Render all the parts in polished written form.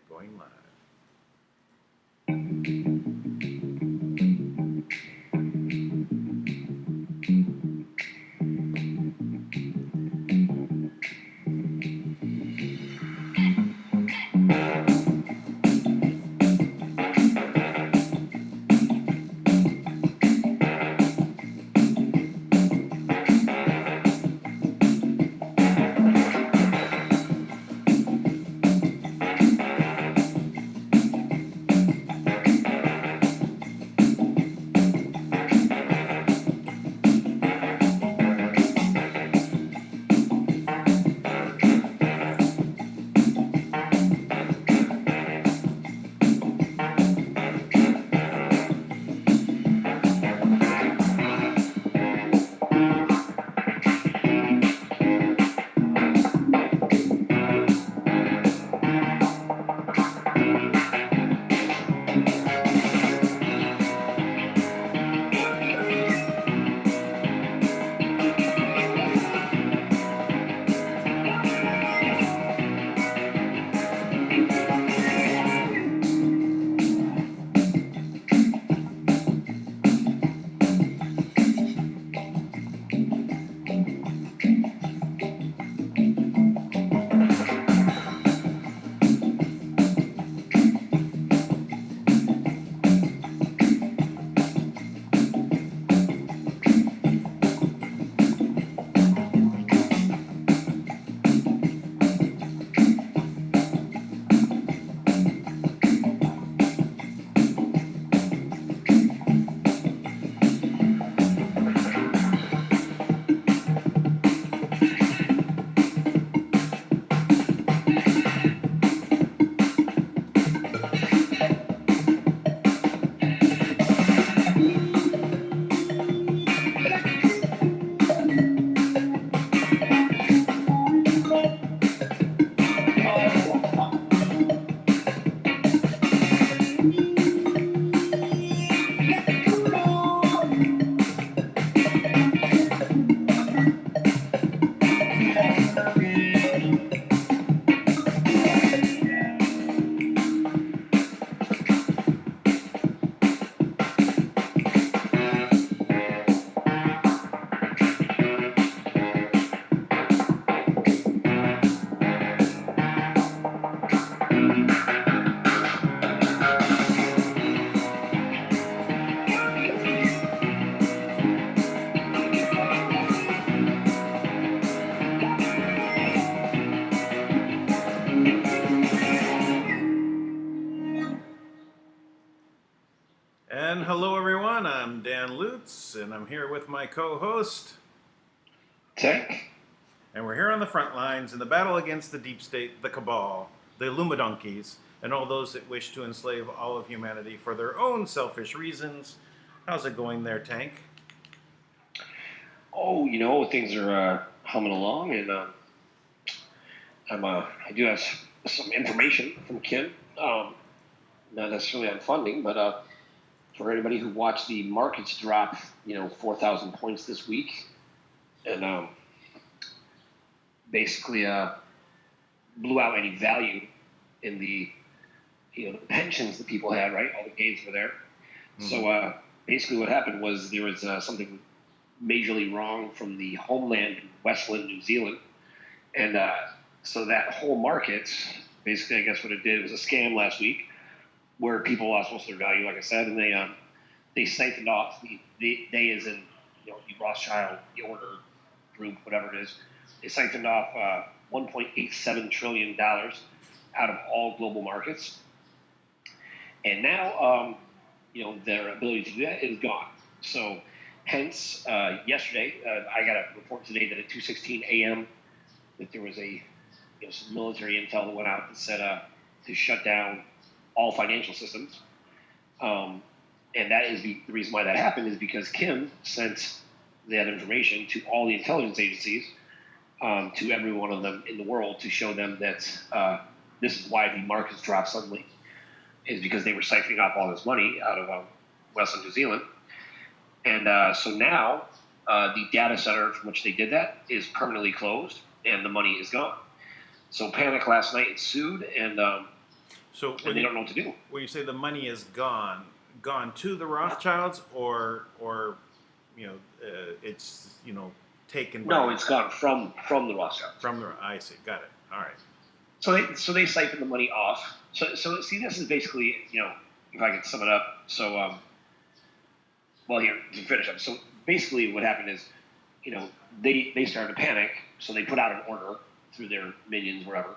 get going live. And hello, everyone. I'm Dan Lutz, and I'm here with my co-host, DANK. And we're here on the front lines in the battle against the deep state, the Cabal, the Illuminonkeys, and all those that wish to enslave all of humanity for their own selfish reasons. How's it going there, Tank? Oh, things are humming along, and I do have some information from Kim. Not necessarily on funding, but for anybody who watched the markets drop, 4,000 points this week, and basically blew out any value in the pensions that people had, right? All the gains were there. Mm-hmm. So basically what happened was there was something majorly wrong from the homeland, Westland, New Zealand. And so that whole market, basically, I guess what it did was a scam last week where people lost most of their value, like I said, and they siphoned off, they as in, the Rothschild, the Order group, whatever it is, they siphoned off $1.87 trillion out of all global markets. And now, their ability to do that is gone. So hence, yesterday, I got a report today that at 2:16 a.m. that there was some military intel that went out that said to shut down all financial systems. And that is the reason why that happened is because Kim sent that information to all the intelligence agencies, to every one of them in the world to show them that this is why the markets dropped suddenly, is because they were siphoning off all this money out of Western New Zealand. And so now the data center from which they did that is permanently closed and the money is gone. So panic last night ensued, and So and they don't know what to do. when you say the money is gone to the Rothschilds, or it's taken by No, it's gone from the Rothschilds. from the. I see, got it. All right. So they siphon the money off. So see, this is basically, if I could sum it up. So well, here to finish up. So basically, what happened is, they started to panic, so they put out an order through their minions, wherever,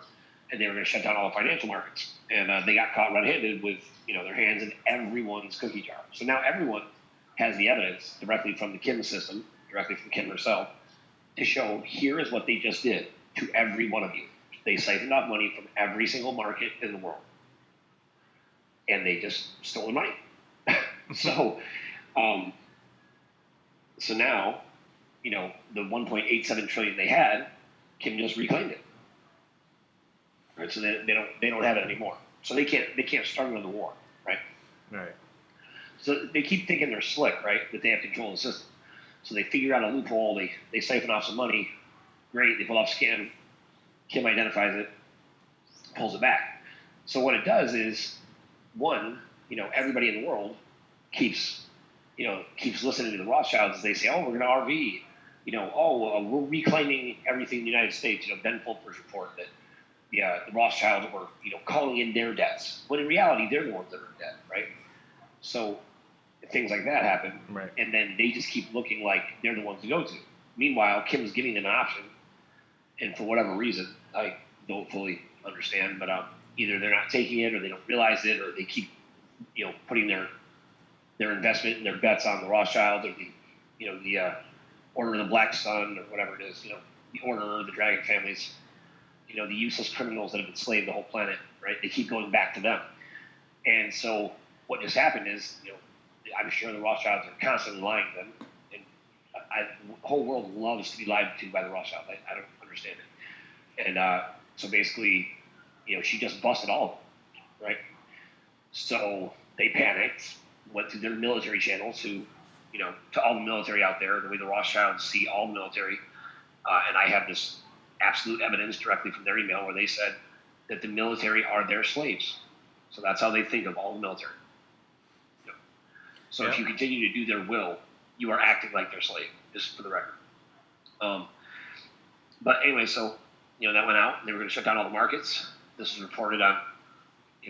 and they were going to shut down all the financial markets. And they got caught red-handed with, their hands in everyone's cookie jar. So now everyone has the evidence directly from the Kim system, directly from Kim herself, to show here is what they just did to every one of you. They siphoned off money from every single market in the world, and they just stole the money. So, so now, the 1.87 trillion they had, Kim just reclaimed it. Right, so they don't have it anymore. So they can't start another war, right? Right. So they keep thinking they're slick, right? That they have control of the system. So they figure out a loophole. They siphon off some money. Great. They pull off scan. Kim identifies it, pulls it back. So what it does is, one, everybody in the world keeps listening to the Rothschilds as they say, oh, we're going to RV. We're reclaiming everything in the United States. Ben Fulper's report that the Rothschilds were, calling in their debts. When in reality, they're the ones that are in debt, right? So things like that happen. Right. And then they just keep looking like they're the ones to go to. Meanwhile, Kim's giving them an option. And for whatever reason, I don't fully understand, but either they're not taking it, or they don't realize it, or they keep, putting their investment and their bets on the Rothschilds, or the Order of the Black Sun, or whatever it is, the Order, the Dragon families, the useless criminals that have enslaved the whole planet, right? They keep going back to them. And so what just happened is, I'm sure the Rothschilds are constantly lying to them, and the whole world loves to be lied to by the Rothschilds. I don't understand it. And so basically, she just busted all of them, right? So they panicked, went to their military channels, to all the military out there, the way the Rothschilds see all the military. And I have this absolute evidence directly from their email where they said that the military are their slaves. So that's how they think of all the military. So if you continue to do their will, you are acting like their slave, just for the record. But anyway, so, that went out. They were going to shut down all the markets. This was reported on,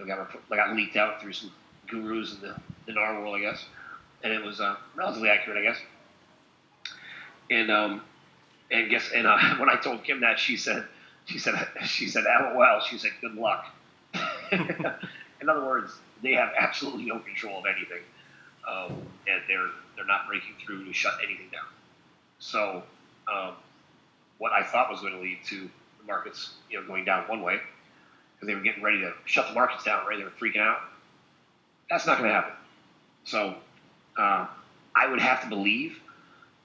got leaked out through some gurus in the NAR world, I guess. And it was relatively accurate, I guess. And when I told Kim that, she said, LOL. She said, good luck. In other words, they have absolutely no control of anything, and they're not breaking through to shut anything down. So, what I thought was going to lead to the markets, going down one way, because they were getting ready to shut the markets down, right? They were freaking out. That's not going to happen. So, I would have to believe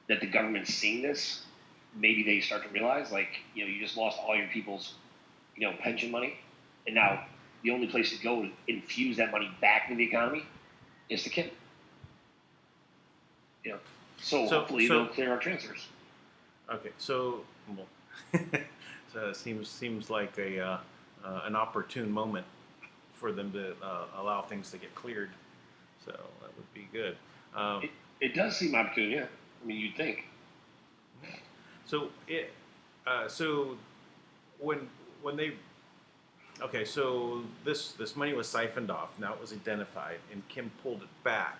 that the government's seeing this. Maybe they start to realize, you just lost all your people's, pension money, and now the only place to go to infuse that money back into the economy is to Kim. So hopefully they'll clear our transfers. Okay, so it seems like an opportune moment for them to allow things to get cleared. So that would be good. It does seem opportune, yeah. I mean, you'd think. So when they so this money was siphoned off. Now it was identified, and Kim pulled it back.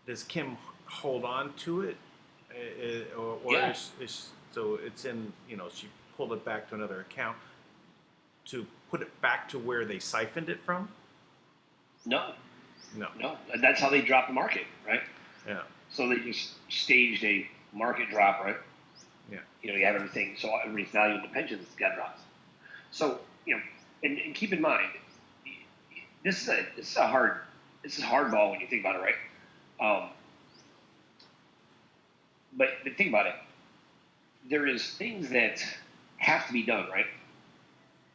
Does Kim hold on to it, or Yeah. so it's in she pulled it back to another account to put it back to where they siphoned it from? No. No. That's how they drop the market, right? Yeah. So they just staged a market drop, right? Yeah. You have everything, so everybody's value in the pensions got dropped. So, and keep in mind, this is hardball when you think about it, right? But think about it. There is things that have to be done, right?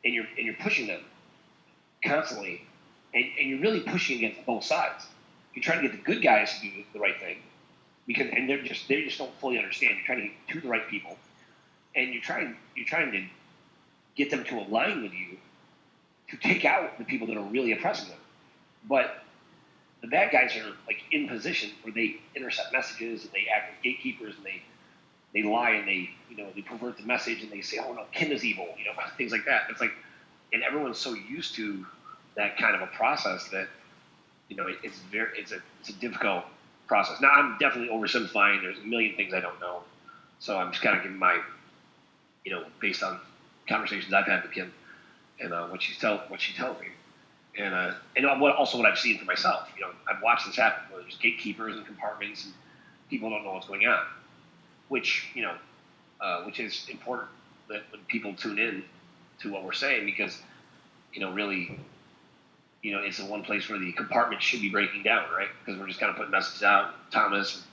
And you're pushing them constantly, and you're really pushing against both sides. You're trying to get the good guys to do the right thing, they just don't fully understand. You're trying to get to the right people, and you're trying to get them to align with you to take out the people that are really oppressing them. But the bad guys are like in position where they intercept messages and they act as gatekeepers and they lie and they pervert the message and they say, oh no, Kim is evil, things like that. It's like, and everyone's so used to that kind of a process that it's a difficult process. Now I'm definitely oversimplifying. There's a million things I don't know, so I'm just kind of giving my based on conversations I've had with Kim and what she tells me, and what I've seen for myself. I've watched this happen where there's gatekeepers and compartments and people don't know what's going on, which is important that when people tune in to what we're saying, because really it's the one place where the compartment should be breaking down, right? Because we're just kind of putting messages out, Thomas,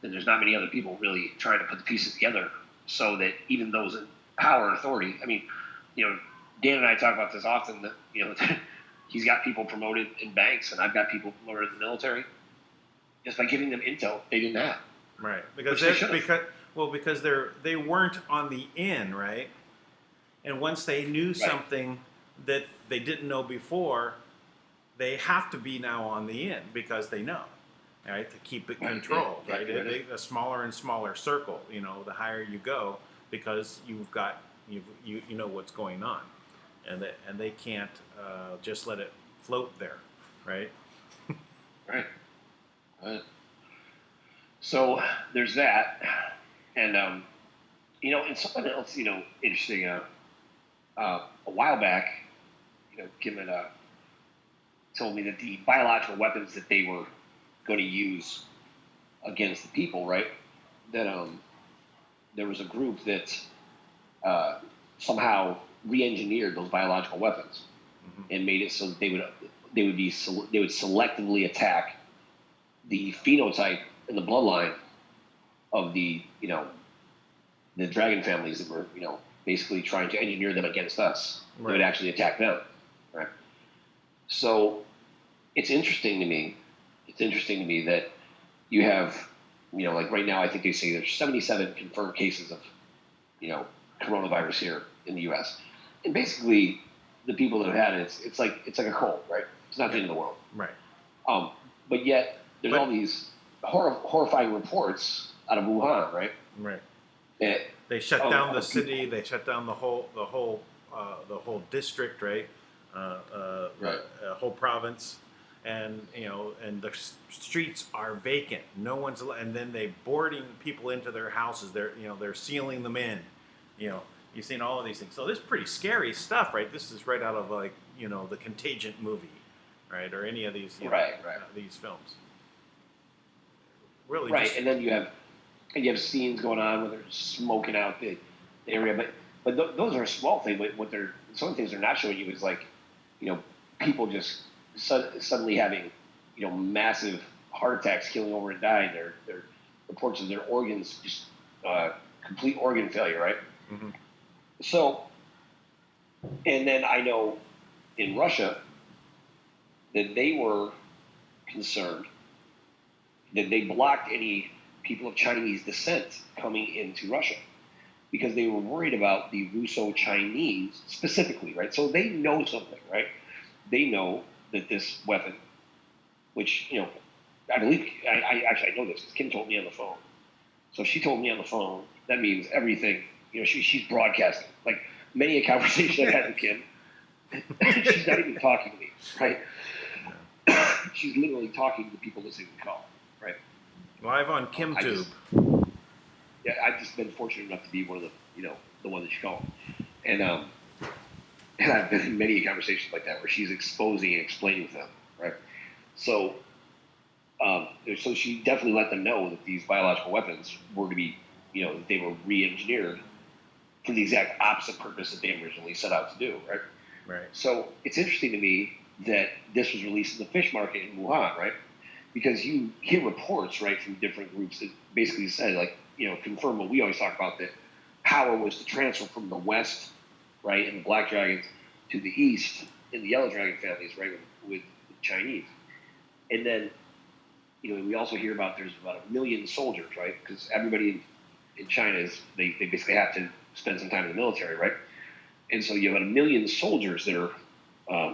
and there's not many other people really trying to put the pieces together so that even those in power and authority, Dan and I talk about this often, that, he's got people promoted in banks and I've got people promoted in the military just by giving them intel they didn't have. Right. Because they weren't on the in, right? And once they knew something that they didn't know before, they have to be now on the in because they know, right? To keep it controlled, right? A smaller and smaller circle, the higher you go, because you know what's going on, and they can't just let it float there, right? Right. So there's that, and and something else, interesting. A while back, Kim had told me that the biological weapons that they were going to use against the people, right? That there was a group that somehow re-engineered those biological weapons and made it so that they would selectively attack the phenotype and the bloodline of the dragon families that were basically trying to engineer them against us. Right. They would actually attack them, right? So it's interesting to me that you have like right now I think they say there's 77 confirmed cases of coronavirus here in the U.S. and basically the people that have had it, it's like a cold, right? It's not the end of the world, right? But yet there's all these horrifying reports out of Wuhan, right? Right. They shut down the city. They shut down the whole district, right? Whole province, and and the streets are vacant. No one's, and then they boarding people into their houses. They're sealing them in. You've seen all of these things. So this is pretty scary stuff, right? This is right out of the Contagion movie, right? Or any of these these films. Really, right. And then you have scenes going on where they're smoking out the area, but those are a small thing. But some things they're not showing you is like, people just suddenly having, massive heart attacks, killing over and dying. Their reports of their organs just complete organ failure, right? Mm-hmm. So, and then I know in Russia that they were concerned that they blocked any people of Chinese descent coming into Russia because they were worried about the Russo-Chinese specifically, right? So they know something, right? They know that this weapon, which, I believe, I know this because Kim told me on the phone. So she told me on the phone, that means everything, she's broadcasting. Like many a conversation I've had with Kim, she's not even talking to me, right? She's literally talking to people listening to the call, right? Live on KimTube. I've just been fortunate enough to be one of the one that she called. And I've been in many conversations like that where she's exposing and explaining to them, right? So, so she definitely let them know that these biological weapons were to be, that they were re-engineered for the exact opposite purpose that they originally set out to do, right? Right. So it's interesting to me that this was released in the fish market in Wuhan, right? Because you hear reports, right, from different groups that basically said, like, confirm what we always talk about, that power was to transfer from the west, right, in the black dragons, to the east in the yellow dragon families, right, with the Chinese. And then, we also hear about there's about 1 million soldiers, right, because everybody in China they basically have to spend some time in the military, right? And so you have about 1 million soldiers that are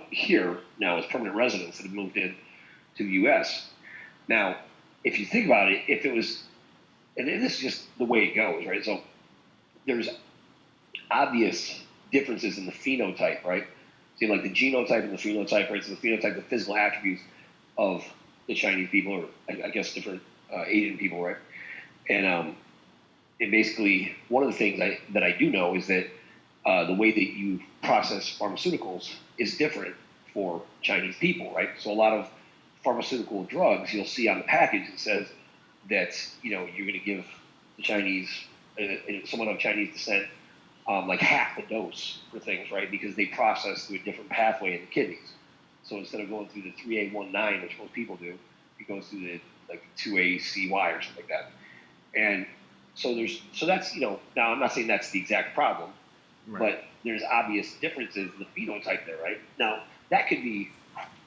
here now as permanent residents that have moved in to the U.S. Now, if you think about it, if it was, and this is just the way it goes, right? So there's obvious differences in the phenotype, right? So like the genotype and the phenotype, right? So the phenotype, the physical attributes of the Chinese people, or I guess different Asian people, right? And basically, one of the things that I do know is that the way that you process pharmaceuticals is different for Chinese people, right? So a lot of pharmaceutical drugs, you'll see on the package, it says that you're going to give the Chinese, someone of Chinese descent, like half the dose for things, right? Because they process through a different pathway in the kidneys. So instead of going through the 3A19, which most people do, it goes through the 2ACY or something like that. And so that's now I'm not saying that's the exact problem, right, but there's obvious differences in the phenotype there, right? Now that could be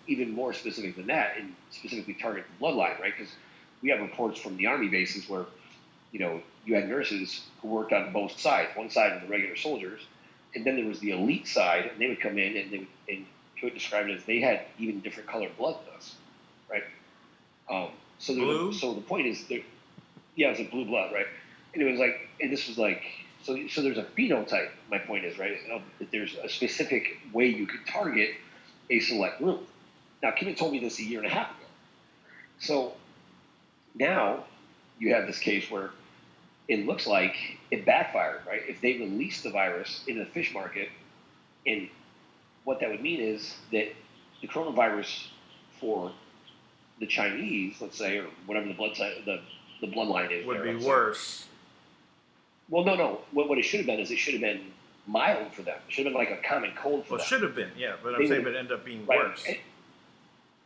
even more specific than that and specifically target the bloodline, right? Because we have reports from the army bases where you had nurses who worked on both sides. One side of the regular soldiers, and then there was the elite side, and they would come in and would describe it as they had even different colored blood than us, right? So the point is, it was like blue blood, right? And it was like, and this was like, so there's a phenotype. My point is, right, that there's a specific way you could target a select group. Now, Kim had told me this a year and a half ago. So now you have this case where it looks like it backfired, right? If they release the virus into the fish market, and what that would mean is that the coronavirus for the Chinese, let's say, or whatever the bloodline is, would be worse. Well, no. What it should have been is it should have been mild for them. It should have been like a common cold for them. Well, it should have been, yeah, but I'm saying it ended up being worse.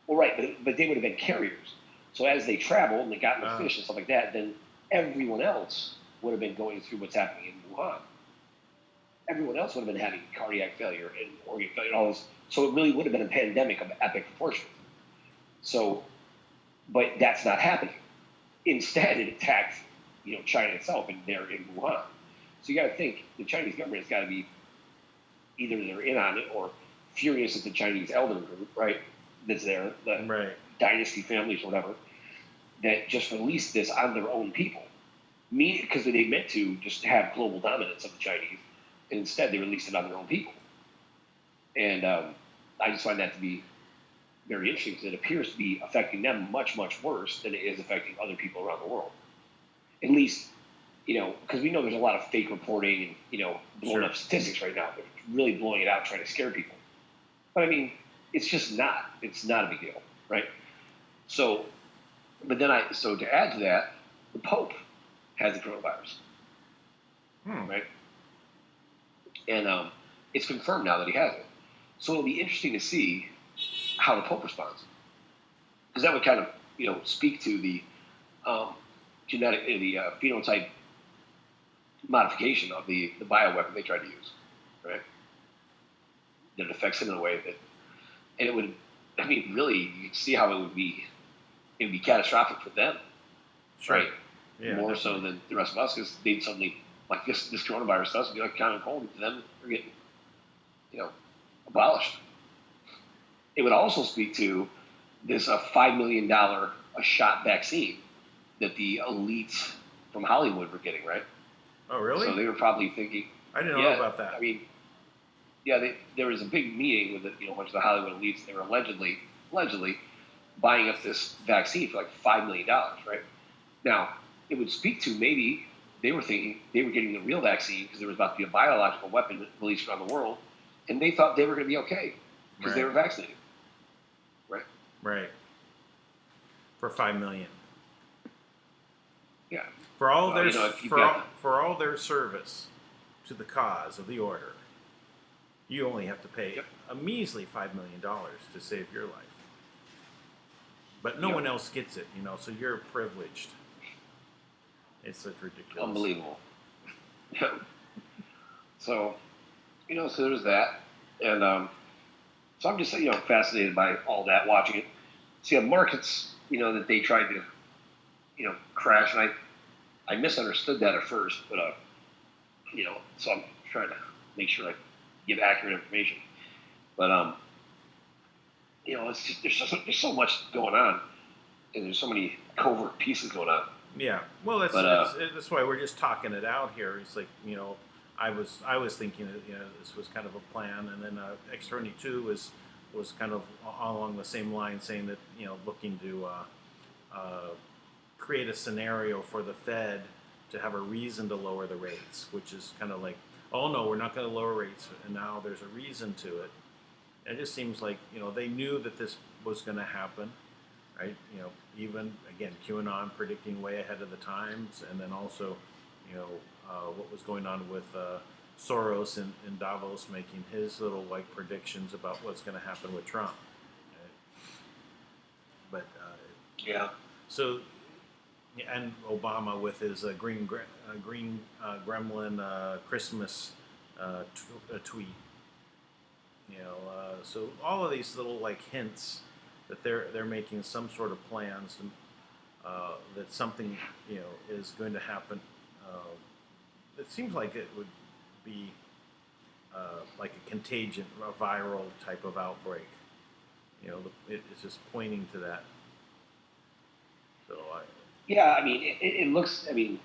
Well, right, but they would have been carriers. So as they traveled and they got in the fish and stuff like that, then everyone else would have been going through what's happening in Wuhan. Everyone else would have been having cardiac failure and organ failure and all this. So it really would have been a pandemic of epic proportions. So, but that's not happening. Instead, it attacked, China itself, and they're in Wuhan. So you got to think the Chinese government has got to be either they're in on it or furious at the Chinese elder group, right? That's there, the dynasty families or whatever, that just released this on their own people. Because they meant to just have global dominance of the Chinese, and instead they released it on their own people. And I just find that to be very interesting because it appears to be affecting them much, much worse than it is affecting other people around the world. At least, because we know there's a lot of fake reporting and, blowing up statistics right now. They're really blowing it out, trying to scare people. But I mean, it's just not. It's not a big deal, right? So, so to add to that, the Pope has the coronavirus, right? And it's confirmed now that he has it. So it'll be interesting to see how the Pope responds, because that would kind of, speak to the phenotype modification of the bioweapon they tried to use, right? That it affects him in a way that, and it would, really, you could see how it would be catastrophic for them, right? Yeah, more so than the rest of us, because they'd suddenly, like this coronavirus stuff would be like common cold to them. They're getting, abolished. It would also speak to this $5 million a shot vaccine that the elites from Hollywood were getting, right? Oh, really? So they were probably thinking. I didn't know about that. There was a big meeting with a bunch of the Hollywood elites. They were allegedly buying up this vaccine for like $5 million, right? Now, it would speak to maybe they were thinking they were getting the real vaccine because there was about to be a biological weapon released around the world, and they thought they were going to be okay because they were vaccinated, right? Right. For $5 million. Yeah. For all for all their service to the cause of the order, you only have to pay a measly $5 million to save your life. But no one else gets it, so you're privileged. It's such ridiculous. Unbelievable. Yeah. So, so there's that. And so I'm just, fascinated by all that, watching it. See, the markets, that they tried to, crash. And I misunderstood that at first, but, so I'm trying to make sure I give accurate information. But it's just there's so much going on, and there's so many covert pieces going on. Yeah. Well, But that's why we're just talking it out here. It's like, I was thinking that, this was kind of a plan, and then X-22 was kind of along the same line, saying that, looking to create a scenario for the Fed to have a reason to lower the rates, which is kind of like, oh no, we're not going to lower rates, and now there's a reason to it. It just seems like, they knew that this was going to happen, right? Even again, QAnon predicting way ahead of the times, and then also, what was going on with Soros in Davos making his little like predictions about what's going to happen with Trump. Right? But yeah, so, and Obama with his green gremlin Christmas tweet. So all of these little like hints that they're making some sort of plans, and that something is going to happen. It seems like it would be like a contagion, a viral type of outbreak. It's just pointing to that. So yeah. I mean, it looks. I mean,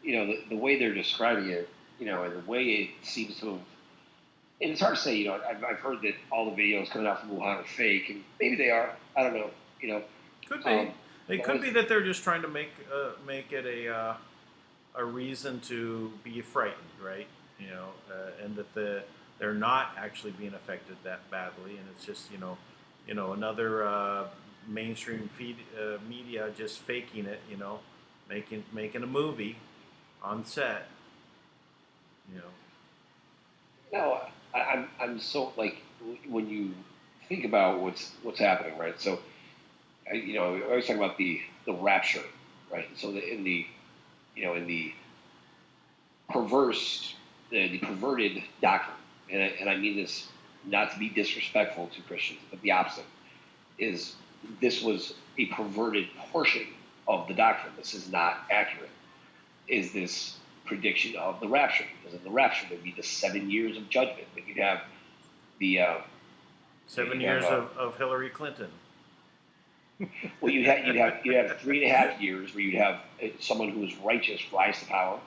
the way they're describing it, and the way it seems to have. And it's hard to say. I've heard that all the videos coming out from Wuhan are fake, and maybe they are. I don't know. Could be. It could be that they're just trying to make it a reason to be frightened, right? And that they're not actually being affected that badly, and it's just another mainstream media just faking it, making a movie on set, No, I'm so like when you think about what's happening, right? So, I always talk about the rapture, right? So in the the perverted doctrine, and I mean this not to be disrespectful to Christians, but the opposite is this was a perverted portion of the doctrine. This is not accurate. Is this prediction of the rapture? Because in the rapture there'd be the 7 years of judgment. That you'd have the 7 years of Hillary Clinton. well, you'd have 3.5 years where you'd have someone who is righteous rise to power.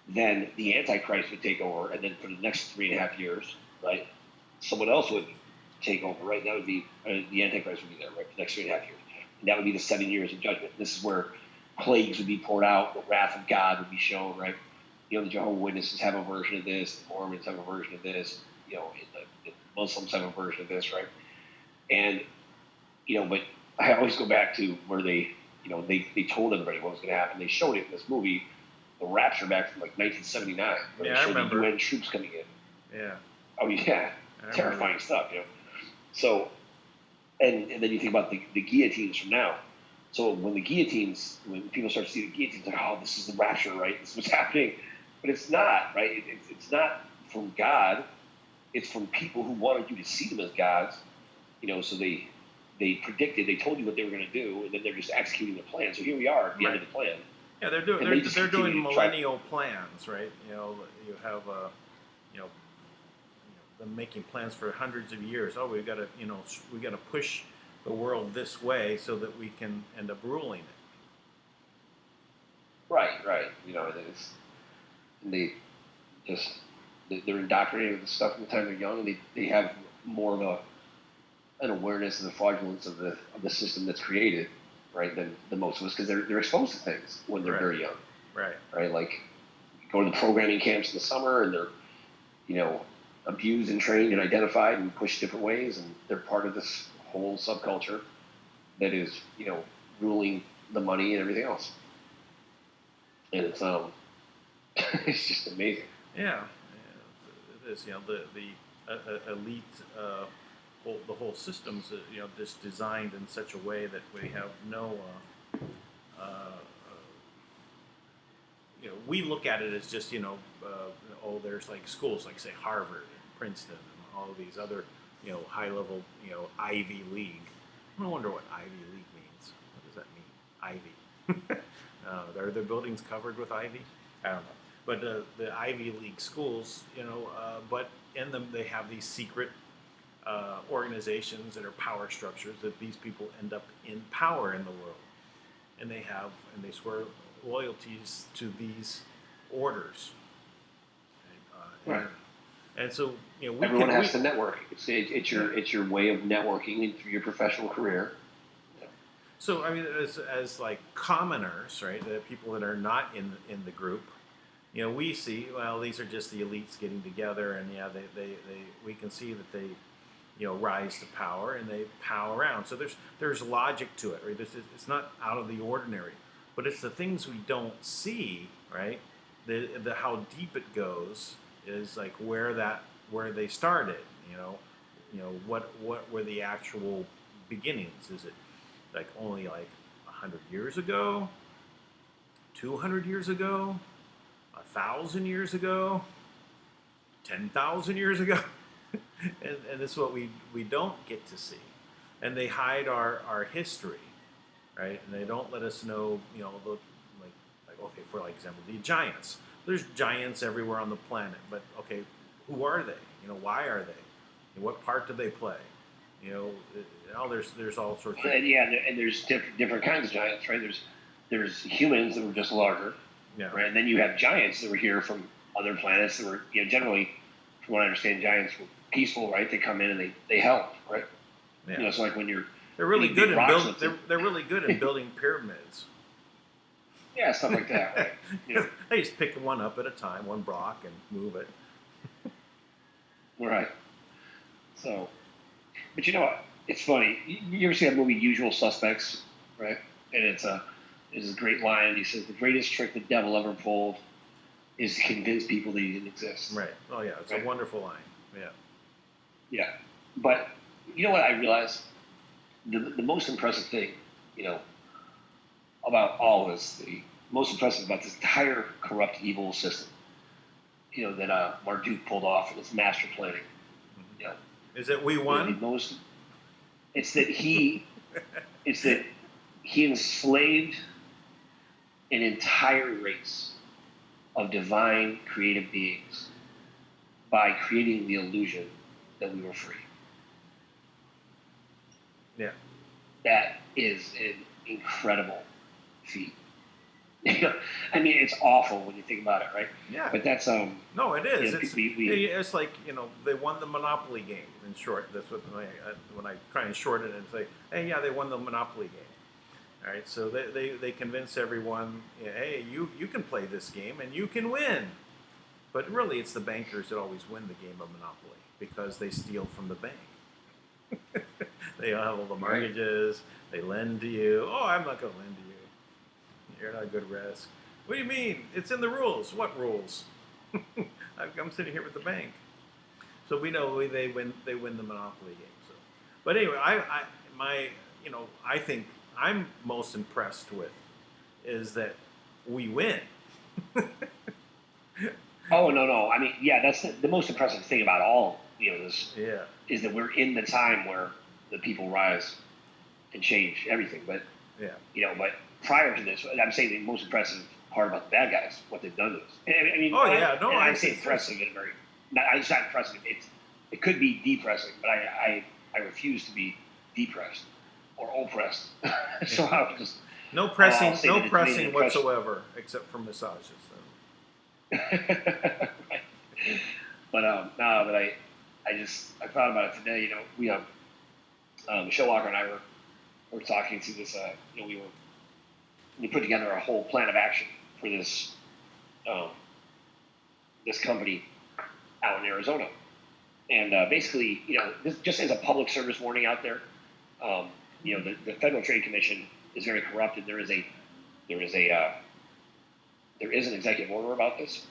Then the Antichrist would take over, and then for the next 3.5 years, right, someone else would take over, right? That would be the Antichrist would be there, right, for the next 3.5 years, and that would be the 7 years of judgment. This is where plagues would be poured out, the wrath of God would be shown, right? The Jehovah's Witnesses have a version of this, the Mormons have a version of this, the Muslims have a version of this, right? And but I always go back to where they told everybody what was going to happen. They showed it in this movie, The Rapture, back from like 1979. Where they showed the UN troops coming in. Yeah. Oh yeah, terrifying stuff, So, and then you think about the guillotines from now. So when when people start to see the guillotines, like, oh, this is the rapture, right? This is what's happening. But it's not, right? It's not from God. It's from people who wanted you to see them as gods. So they predicted, they told you what they were going to do, and then they're just executing the plan. So here we are at the end of the plan. Yeah, they're doing millennial plans, right? You have them making plans for hundreds of years. Oh, we got to push the world this way so that we can end up ruling it. Right. They're indoctrinated with the stuff from the time they're young, and they have more of an awareness of the fraudulence of the system that's created, right, than most of us, because they're exposed to things when they're very young. Right. Like go to the programming camps in the summer, and they're abused and trained and identified and pushed different ways, and they're part of this whole subculture that is ruling the money and everything else. And it's it's just amazing. Yeah, it is. The elite, the whole system's just designed in such a way that we have no. We look at it as just there's like schools like say Harvard and Princeton and all of these other high level Ivy League. I wonder what Ivy League means. What does that mean? Ivy. Are their buildings covered with ivy? I don't know. But the Ivy League schools, but in them they have these secret organizations that are power structures, that these people end up in power in the world, and they swear loyalties to these orders. Right. And so, Everyone has to network. It's your way of networking through your professional career. So I mean, as like commoners, right? The people that are not in the group, we see, well, these are just the elites getting together, and yeah, we can see that they, rise to power and they pow around. So there's logic to it, right? It's not out of the ordinary, but it's the things we don't see, right? The how deep it goes is like where they started, what were the actual beginnings? Is it like only like 100 years ago, 200 years ago, 1,000 years ago, 10,000 years ago? and this is what we don't get to see, and they hide our history, right? And they don't let us know, like okay, for example, the giants. There's giants everywhere on the planet, but okay, who are they? Why are they? What part do they play? There's all sorts of and there's different kinds of giants, right? There's humans that were just larger, right? And then you have giants that were here from other planets that were, generally, from what I understand, giants were peaceful, right? They come in and they help, right? Yeah. It's like when they're really good in building. They're really good at building pyramids. Yeah, stuff like that, right? They just pick one up at a time, one block, and move it. Right. So, but it's funny. You ever see that movie Usual Suspects, right? And it's a great line. He says, "The greatest trick the devil ever pulled is to convince people that he didn't exist." Right. Oh yeah, it's a wonderful line. Yeah. Yeah. But you know what I realized? The most impressive thing, about all of this, the most impressive about this entire corrupt, evil system, that Marduk pulled off in his master planning. Is that we won? It's that he enslaved an entire race of divine, creative beings by creating the illusion that we were free. Yeah. That is an incredible feat. I mean, it's awful when you think about it, right? Yeah. But that's no, it is. It's like they won the Monopoly game. In short, that's what when I try and shorten it and say, hey, yeah, they won the Monopoly game. All right, so they convince everyone, hey, you can play this game and you can win. But really, it's the bankers that always win the game of Monopoly because they steal from the bank. They have all the mortgages. They lend to you. Oh, I'm not going to lend to you. You're not a good risk. What do you mean? It's in the rules. What rules? I'm sitting here with the bank. So we know they win the Monopoly game. So, but anyway, I think I'm most impressed with is that we win. Oh no! I mean, yeah, that's the most impressive thing about all this. Yeah. Is that we're in the time where the people rise and change everything. But but prior to this, I'm saying the most impressive part about the bad guys, what they've done to us. I mean, I say impressive in a very. It's not impressive. It could be depressing, but I refuse to be depressed or oppressed. So I'll just no pressing whatsoever, except for massages. Right. But I thought about it today. We Michelle Walker and I were talking to this. We put together a whole plan of action for this this company out in Arizona, and basically, this just as a public service warning out there. The Federal Trade Commission is very corrupt, and there is an executive order about this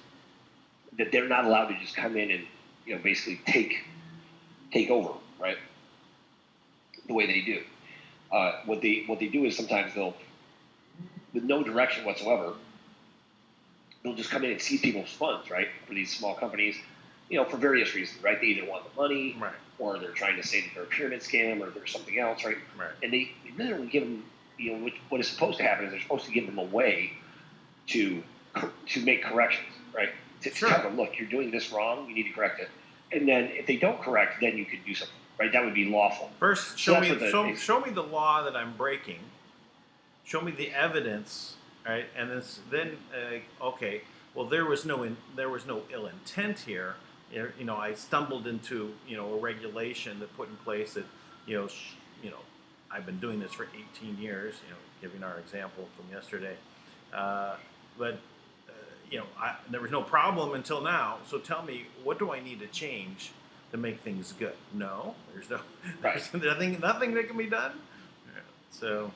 that they're not allowed to just come in and basically take over, right? The way they do. What they do is sometimes they'll, with no direction whatsoever, they'll just come in and seize people's funds, right? For these small companies, for various reasons, right? They either want the money, right, or they're trying to say that they're a pyramid scam, or there's something else, right? Right. And they literally give them, what is supposed to happen is they're supposed to give them a way to make corrections, right? To tell them, look, you're doing this wrong, you need to correct it. And then if they don't correct, then you can do something, right? That would be lawful. First, So show that's me what show me the law that I'm breaking. Show me the evidence, right? And then okay, well there was no ill intent here. You know, I stumbled into a regulation that put in place that you know I've been doing this for 18 years. Giving our example from yesterday, but there was no problem until now. So tell me, what do I need to change to make things good? No, there's no, right. there's nothing that can be done. Yeah. So,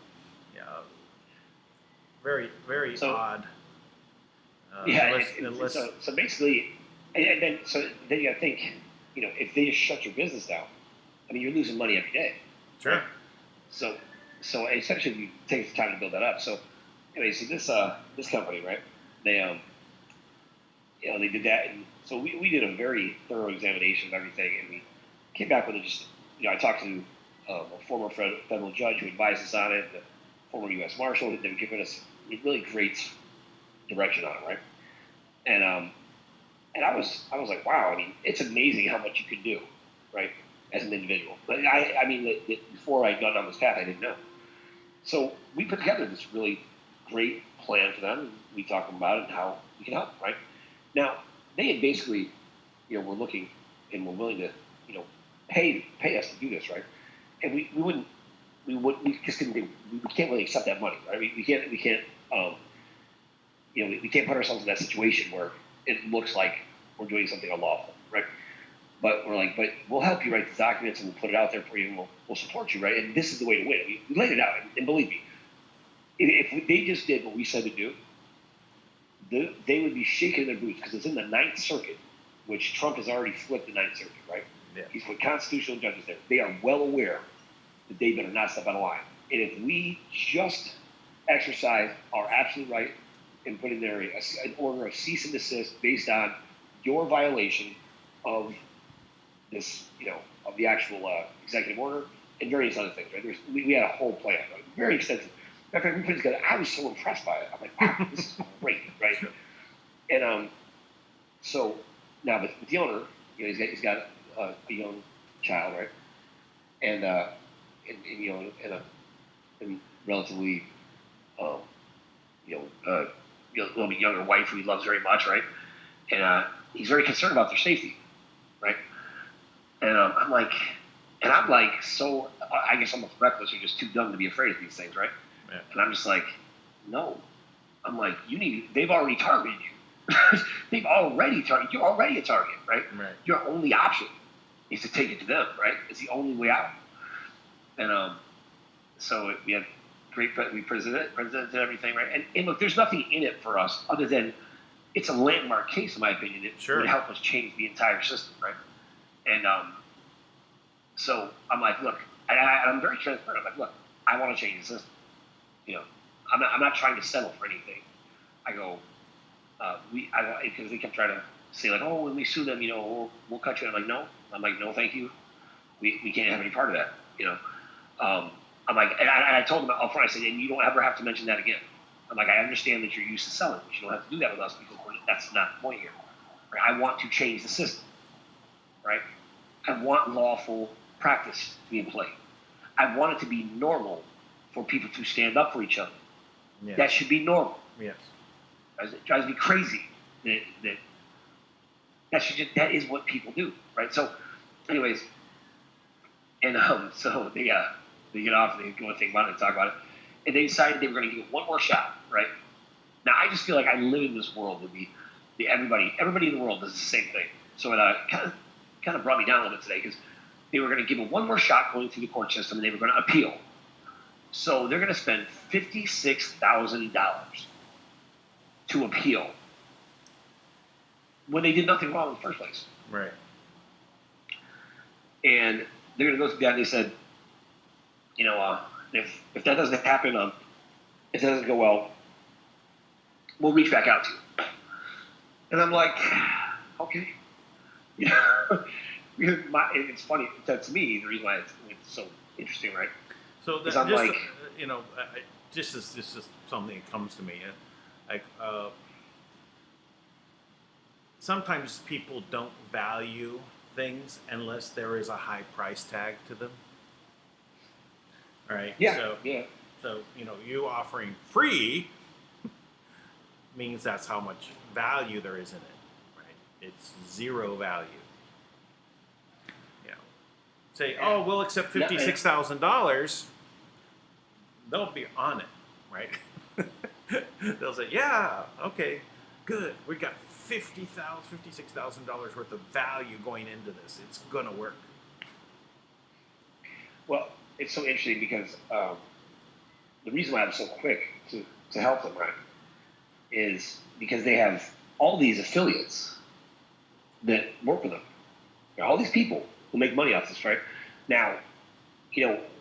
yeah, very odd. Yeah, Unless so basically, and then you gotta think, if they just shut your business down, I mean, you're losing money every day. sure. Right? So essentially, you take the time to build that up. So anyway, so this company, right? They they did that, and so we did a very thorough examination of everything, and we came back with I talked to a former federal judge who advised us on it, the former U.S. Marshal, they were giving us really great direction on it, right? And I was like, wow, I mean, it's amazing how much you can do, right, as an individual. But I mean, before I'd gone down this path, I didn't know. So we put together this really great plan for them, and we talked about it and how we can help, right? Now, they had basically, were looking and were willing to, pay us to do this, right? And we just couldn't we can't really accept that money, right? We can't, we can't put ourselves in that situation where it looks like we're doing something unlawful, right? But we're like, but we'll help you write the documents and we'll put it out there for you and we'll support you, right? And this is the way to win. We laid it out, and believe me, if they just did what we said to do, they would be shaking their boots because it's in the Ninth Circuit, which Trump has already flipped the Ninth Circuit, right? Yeah. He's put constitutional judges there. They are well aware that they better not step out of line. And if we just exercise our absolute right and put in there an order of cease and desist based on your violation of this, of the actual executive order and various other things, right? We had a whole plan, right? Very extensive. In fact, we put it together. I was so impressed by it. I'm like, wow, this is great, right? And so now with the owner, he's got a young child, right? And and relatively, a little bit younger wife who he loves very much, right? And he's very concerned about their safety, right? And I'm like, so I guess I'm reckless or just too dumb to be afraid of these things, right? Yeah. And I'm just like, no. I'm like, they've already targeted you. They've already targeted you. You're already a target, right? Right. Your only option is to take it to them, right? It's the only way out. And so we had we presented and everything, right? And look, there's nothing in it for us other than it's a landmark case, in my opinion. It would help us change the entire system, right? And so I'm like, look, I'm very transparent. I'm like, look, I want to change the system. I'm not trying to settle for anything. I go, because they kept trying to say like, oh, when we sue them, we'll cut you. I'm like, no. I'm like, no, thank you. We can't have any part of that. I'm like, and I told them up front, I said, and you don't ever have to mention that again. I'm like, I understand that you're used to selling, but you don't have to do that with us because that's not the point here. Right? I want to change the system. Right? I want lawful practice to be in play. I want it to be normal for people to stand up for each other. Yes. That should be normal. Yes. It drives me crazy that is what people do, right? So, anyways, and so they get off and they go and think about it and talk about it, and they decided they were going to give it one more shot, right? Now I just feel like I live in this world with everybody in the world does the same thing. So it kind of brought me down a little bit today because they were going to give it one more shot going through the court system and they were going to appeal. So they're going to spend $56,000 to appeal when they did nothing wrong in the first place. Right. And they're going to go through that and they said, if that doesn't happen, if that doesn't go well, we'll reach back out to you. And I'm like, okay. It's funny. To me, the reason why it's so interesting, right? So I'm like, this is something that comes to me. Sometimes people don't value things unless there is a high price tag to them. All right. Yeah. So, Yeah. so you offering free means that's how much value there is in it, right? It's zero value. You know, say, oh, we'll accept $56,000. They'll be on it, right? They'll say, yeah, okay, good. We got $56,000 worth of value going into this. It's gonna work. Well, it's so interesting because the reason why I'm so quick to help them, right, is because they have all these affiliates that work with them. There are all these people who make money off this, right? Now,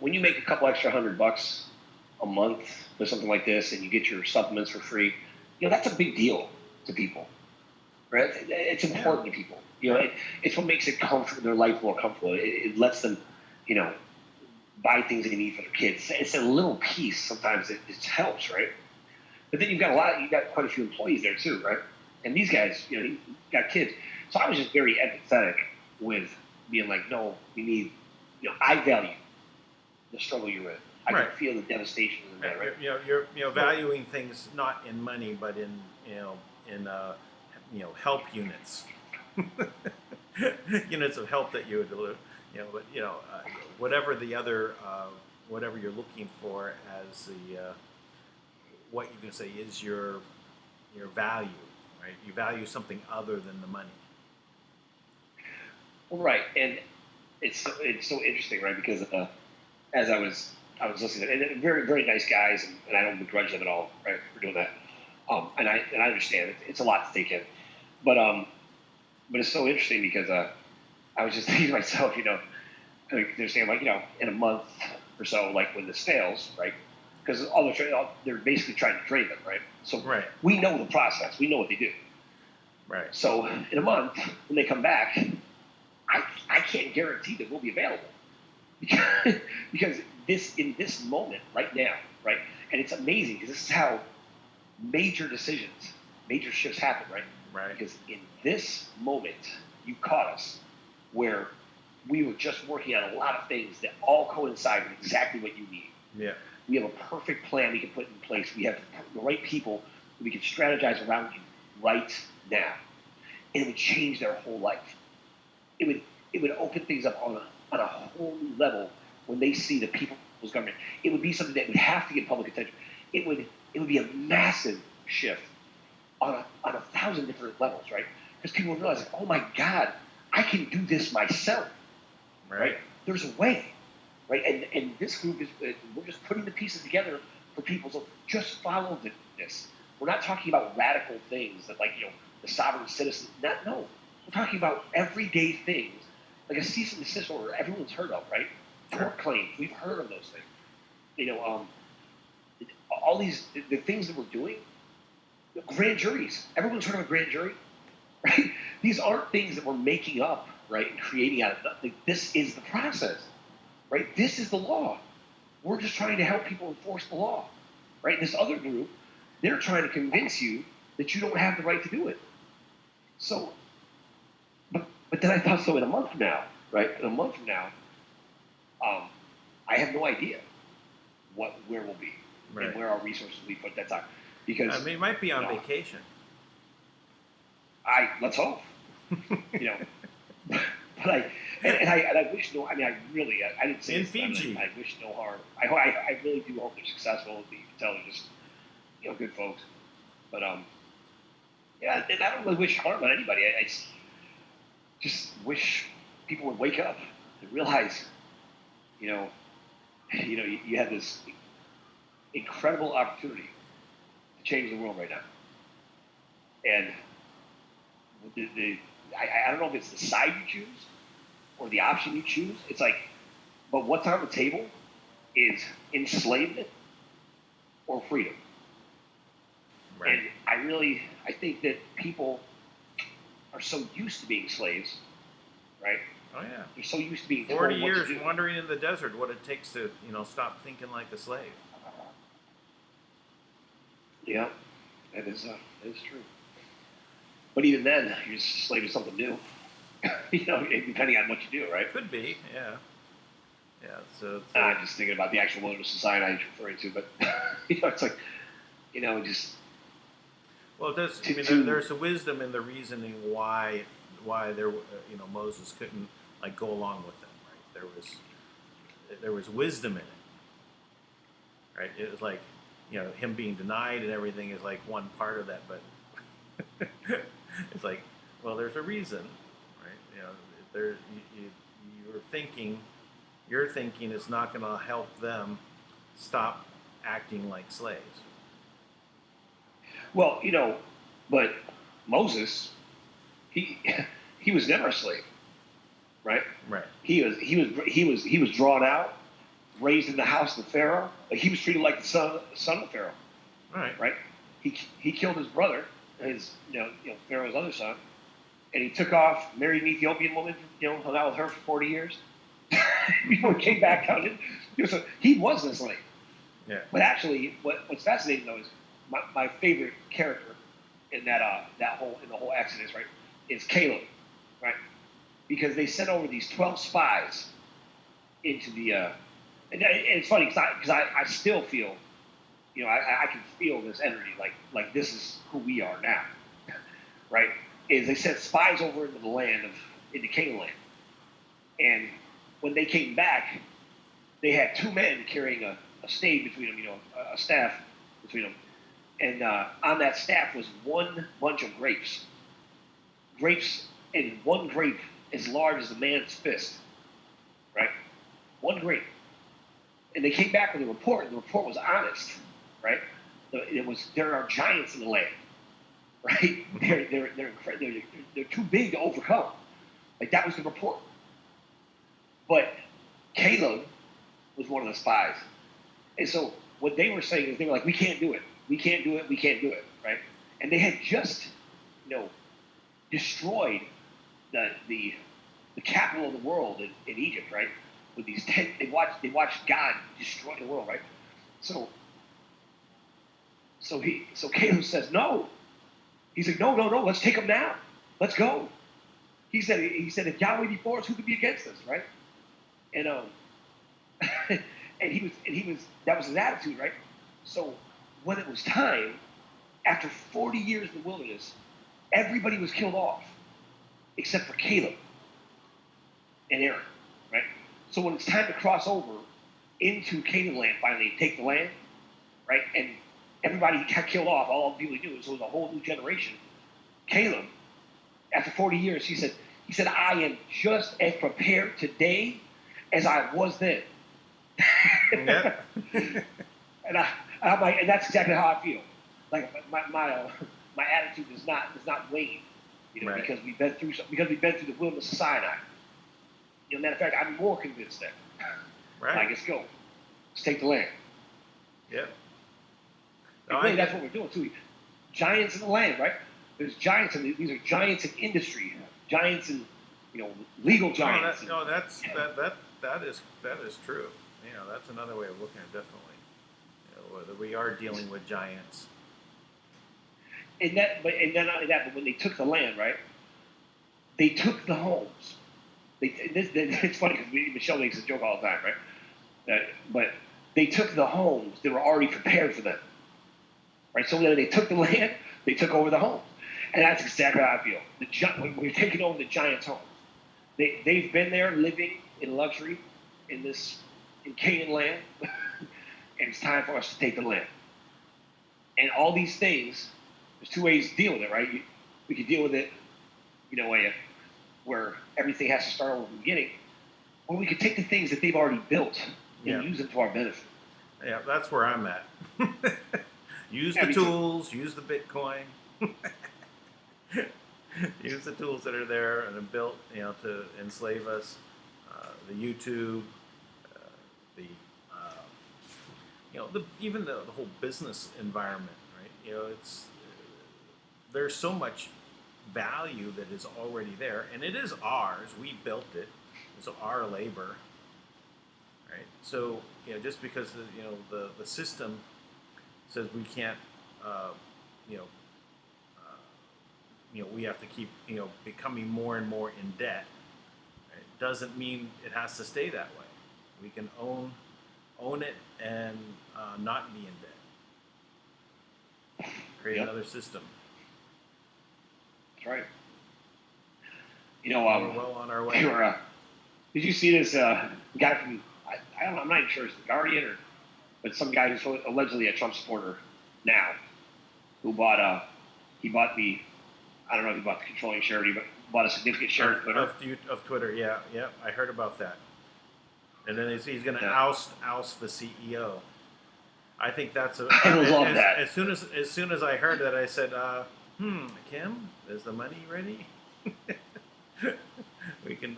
when you make a couple extra $100 a month or something like this, and you get your supplements for free, that's a big deal to people, right? It's important to people. It's what makes it their life more comfortable. It lets them, buy things they need for their kids. It's a little piece sometimes it helps, right? But then you've got quite a few employees there too, right? And these guys, you got kids. So I was just very empathetic with being like, no, we need, I value the struggle you're in. I can feel the devastation in that, right? You're valuing things not in money, but in help units, units of help that you would deliver. Whatever the other, whatever you're looking for as the what you can say is your value, right? You value something other than the money. Well, right, and it's so interesting, right? Because as I was listening, and very very nice guys, and I don't begrudge them at all, right, for doing that. And I understand it's a lot to take in, but it's so interesting because I was just thinking to myself, they're saying like in a month or so, like when the sales, right? Because they're basically trying to drain them, right? So we know the process, we know what they do, right? So in a month when they come back, I can't guarantee that we'll be available because in this moment right now, right? And it's amazing because this is how major shifts happen, right? Right. Because in this moment, you caught us where we were just working on a lot of things that all coincide with exactly what you need. Yeah. We have a perfect plan we can put in place. We have the right people that we can strategize around you right now. And it would change their whole life. It would open things up on a whole new level when they see the people's government. It would be something that would have to get public attention. It would be a massive shift on a 1,000 different levels, right? Because people would realize, oh my God, I can do this myself, right? There's a way, right? And this group is we're just putting the pieces together for people. So just follow this. We're not talking about radical things that the sovereign citizen. No, we're talking about everyday things like a cease and desist order. Everyone's heard of, right? Tort claims. We've heard of those things. All the things that we're doing. Grand juries. Everyone's heard of a grand jury, right? These aren't things that we're making up, right, and creating out of nothing. This is the process, right? This is the law. We're just trying to help people enforce the law, right? This other group, they're trying to convince you that you don't have the right to do it. So, but then I thought, so in a month from now, right? In a month from now, I have no idea where we'll be and where our resources will be put at that time. Because it might be on vacation. Let's hope. But I wish no. I mean, I didn't say in this, Fiji. I wish no harm. I really do hope they're successful. You can tell they're just good folks. But and I don't really wish harm on anybody. I just wish people would wake up and realize, you have this incredible opportunity to change the world right now. And I don't know if it's the side you choose or the option you choose. It's like, but what's on the table is enslavement or freedom. Right. And I think that people are so used to being slaves, right? Oh yeah. They're so used to being 40 years wandering in the desert, what it takes to, stop thinking like a slave. Yeah, that is true. But even then, you're just a slave to something new. depending on what you do, right? Could be, yeah. Yeah, so I'm just thinking about the actual Wilderness Society I was referring to, but it's like, just well, there's I mean, there's a wisdom in the reasoning why there Moses couldn't like go along with them, right? There was wisdom in it, right? It was like him being denied and everything is like one part of that, but it's like, well, there's a reason, right? There you're thinking your thinking is not going to help them stop acting like slaves. well, but Moses, he he was never a slave, right? Right. He was drawn out, raised in the house of Pharaoh. Like, he was treated like the son of Pharaoh, Right. right? He killed his brother, his Pharaoh's other son, and he took off, married an Ethiopian woman, hung out with her for 40 years. Came back down. So he was a slave. Yeah. But actually, what's fascinating though is my favorite character in the whole Exodus, right, is Caleb, right? Because they sent over these 12 spies into the and it's funny because I still feel, I can feel this energy, like this is who we are now, right? Is they sent spies over into Canaan land, and when they came back, they had two men carrying a stave between them, a staff between them, and on that staff was one bunch of grapes, and one grape as large as a man's fist, right? One grape, and they came back with a report, and the report was honest, right? There are giants in the land, right? They're too big to overcome. Like, that was the report. But Caleb was one of the spies. And so what they were saying is, they were like, we can't do it. We can't do it. We can't do it. Right? And they had just, destroyed the capital of the world in Egypt, right? With these they watched God destroy the world, right? So Caleb says, no. He's like, no, let's take them now. Let's go. He said, if Yahweh be for us, who could be against us, right? And and he was that was his attitude, right? So when it was time, after 40 years in the wilderness, everybody was killed off except for Caleb and Aaron, right? So when it's time to cross over into Canaan land, finally take the land, right? And everybody got killed off, all the people he knew, so it was a whole new generation. Caleb, after 40 years, he said, I am just as prepared today as I was then. Yep. and I'm like, and that's exactly how I feel. Like, my attitude does not wane, right. because we've been through the wilderness of Sinai. Matter of fact, I'm more convinced that. Right. Like, let's go. Let's take the land. Yep. And really, that's what we're doing too. Giants in the land, right? There's giants these are giants in industry, giants in, legal giants. That is true. That's another way of looking at it, definitely. That we are dealing with giants. But not only that, but when they took the land, right? They took the homes. It's funny because Michelle makes a joke all the time, right? But they took the homes that were already prepared for them, right? So when they took the land, they took over the homes. And that's exactly how I feel. We're taking over the giants' homes. They've been there living in luxury in Canaan land, and it's time for us to take the land. And all these things, there's two ways to deal with it, right? We could deal with it, where everything has to start over from the beginning, or we could take the things that they've already built and use them to our benefit. Yeah, that's where I'm at. Use the tools, use the Bitcoin. Use the tools that are there and are built, to enslave us. The YouTube, even the whole business environment, right? There's so much value that is already there, and it is ours. We built it. It's our labor, right? So, just because the system says we can't, we have to keep becoming more and more in debt. It doesn't mean it has to stay that way. We can own it and not be in debt. Create another system. That's right. We're well on our way. Did you see this guy from? I don't know. I'm not even sure it's the Guardian but some guy who's allegedly a Trump supporter now, who he bought the. I don't know if he bought the controlling share, but bought a significant share of Twitter. Of Twitter, yeah, I heard about that. And then he's going to oust the CEO. I think that's I love that. As soon as I heard that, I said, Kim, is the money ready?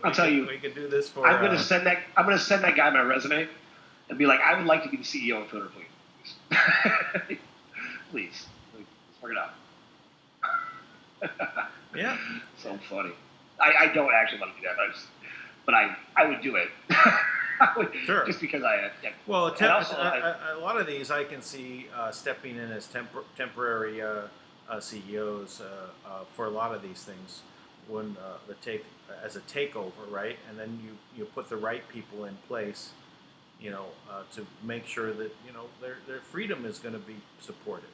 I'll tell you. We can do this for. I'm going to send that guy my resume and be like, I would like to be the CEO of Twitter, please. Please, let's work it out. Yeah. So funny. I don't actually want to do that, but I would do it. Sure. Just because I. Yeah. Well, a lot of these I can see stepping in as temporary CEOs for a lot of these things when as a takeover, right? And then you put the right people in place, to make sure that their freedom is going to be supported.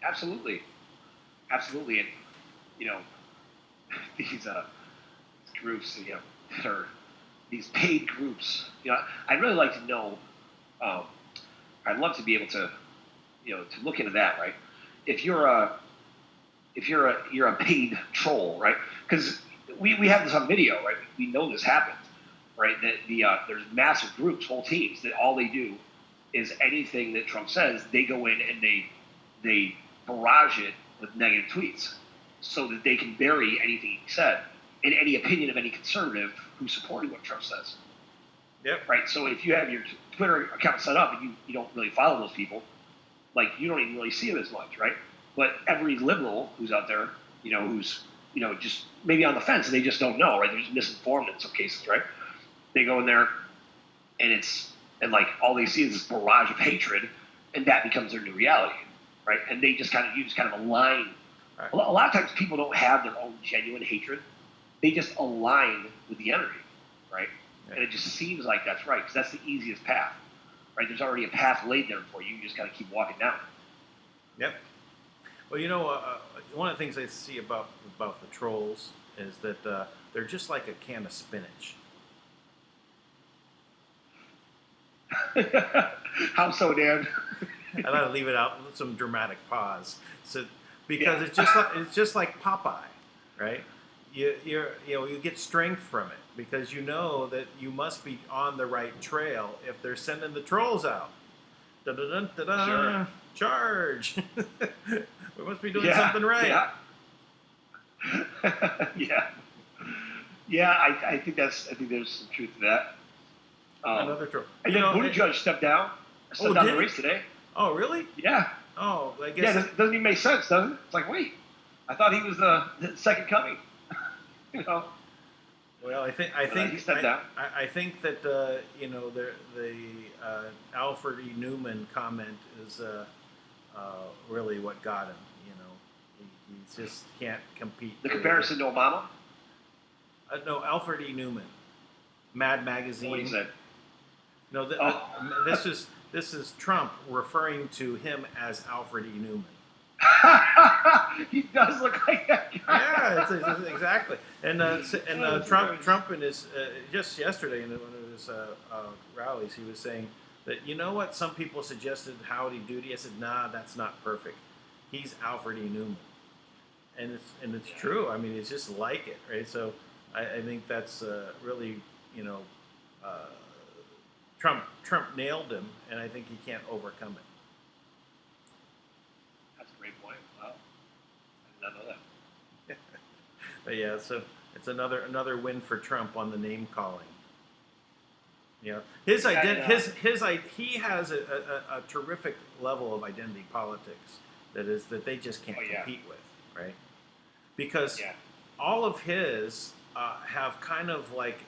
Absolutely, and these groups, that are these paid groups. I'd really like to know. I'd love to be able to, to look into that, right? If you're a paid troll, right? Because we have this on video, right? We know this happens, right? That there's massive groups, whole teams, that all they do is anything that Trump says, they go in and they barrage it with negative tweets, so that they can bury anything he said in any opinion of any conservative who's supporting what Trump says. Yep. Right. So if you have your Twitter account set up and you don't really follow those people, like you don't even really see them as much, right? But every liberal who's out there, who's just maybe on the fence and they just don't know, right? They're just misinformed in some cases, right? They go in there and like all they see is this barrage of hatred, and that becomes their new reality, right? And you just kind of align. Right. A lot of times people don't have their own genuine hatred; they just align with the energy, right? Yeah. And it just seems like that's right because that's the easiest path, right? There's already a path laid there for you. You just got to keep walking down. Yep. Well, one of the things I see about the trolls is that they're just like a can of spinach. How so, Dan? I gotta leave it out with some dramatic pause. So because it's just like Popeye, right? You get strength from it because you know that you must be on the right trail if they're sending the trolls out. Da-da-da-da-da, sure. Charge! We must be doing something right. Yeah. I think there's some truth to that. Another troll. And then Buttigieg stepped down the race today. Oh, really? Yeah. Oh, I guess. Yeah, doesn't even make sense, does it? It's like, wait, I thought he was the second coming. Well, I think he stepped down. I think that the Alfred E. Newman comment is really what got him. He just can't compete. The comparison to Obama? No, Alfred E. Newman, Mad Magazine. What he said? No, this is Trump referring to him as Alfred E. Newman. He does look like that guy. Yeah, it's exactly. And Trump in his just yesterday in one of his rallies, he was saying that what some people suggested Howdy Doody. I said, nah, that's not perfect. He's Alfred E. Newman, and it's true. I mean, it's just like it, right? So I think that's really Trump nailed him, and I think he can't overcome it. That's a great point. Wow, I did not know that. But yeah, so it's another win for Trump on the name calling. He has a terrific level of identity politics that they just can't compete with, right? Because all of his have kind of like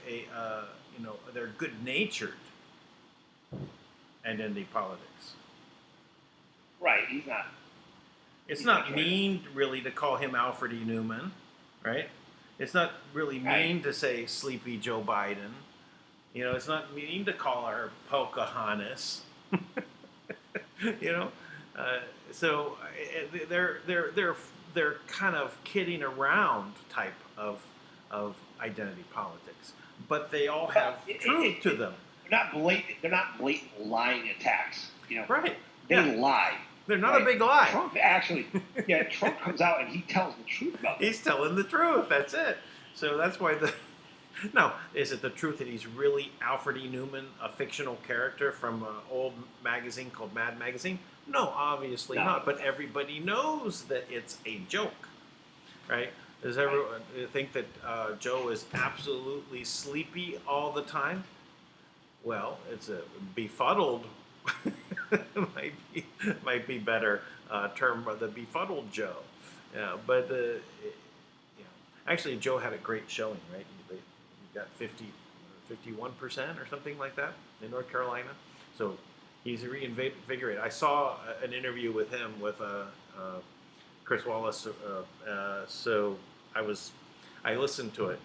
they're good-natured identity politics. Right, he's not. It's He's not trying mean, really, to call him Alfred E. Newman, right? It's not really mean to say Sleepy Joe Biden. You know, it's not mean to call her Pocahontas. You know, so they're kind of kidding around type of identity politics, but they all have truth to them. They're not blatant lying attacks. You know, Right? they Yeah. lie. They're not Right? a big lie. Trump actually, Trump comes out and he tells the truth about this. He's telling the truth. That's it. So that's why Now, is it the truth that he's really Alfred E. Newman, a fictional character from an old magazine called Mad Magazine? No, obviously not. But everybody knows that it's a joke, right? Does everyone think that Joe is absolutely sleepy all the time? Well, it's a befuddled. might be better term, the befuddled Joe. Yeah, but actually, Joe had a great showing, right? He got 51% or something like that in North Carolina. So he's reinvigorated. I saw an interview with him with Chris Wallace. So I listened to it,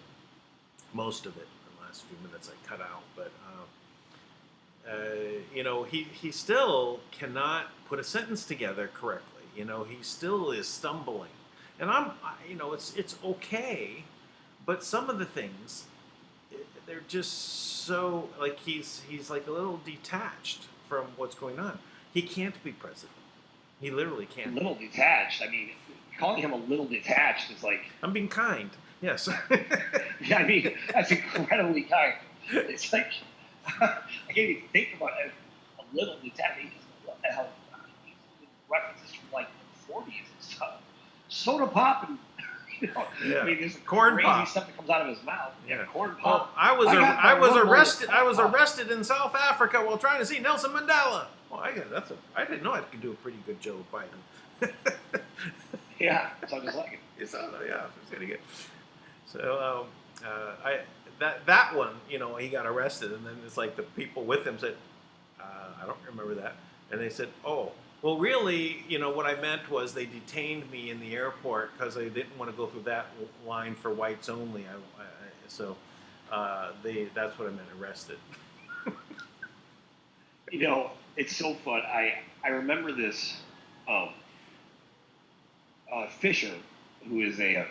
most of it, in the last few minutes I cut out, but. He still cannot put a sentence together correctly. He still is stumbling, and it's okay, but some of the things, they're just so like he's like a little detached from what's going on. He can't be president. He literally can't. A little detached. I mean, calling him a little detached is like. I'm being kind. Yes. Yeah, I mean that's incredibly kind. It's like. I can't even think about it. A little detached. What the hell? He's references from like the 40s and stuff. Soda pop and Yeah. I mean, there's corn crazy pop stuff that comes out of his mouth. Yeah, corn pop. Well, I was arrested in South Africa while trying to see Nelson Mandela. Well, I didn't know I could do a pretty good Joe Biden. Yeah, sounds just like it. Yeah, it's pretty good. So that one, he got arrested, and then it's like the people with him said, I don't remember that, and they said, oh, well, really, what I meant was they detained me in the airport because they didn't want to go through that line for whites only. That's what I meant, arrested. It's so fun. I remember this Fisher, who is a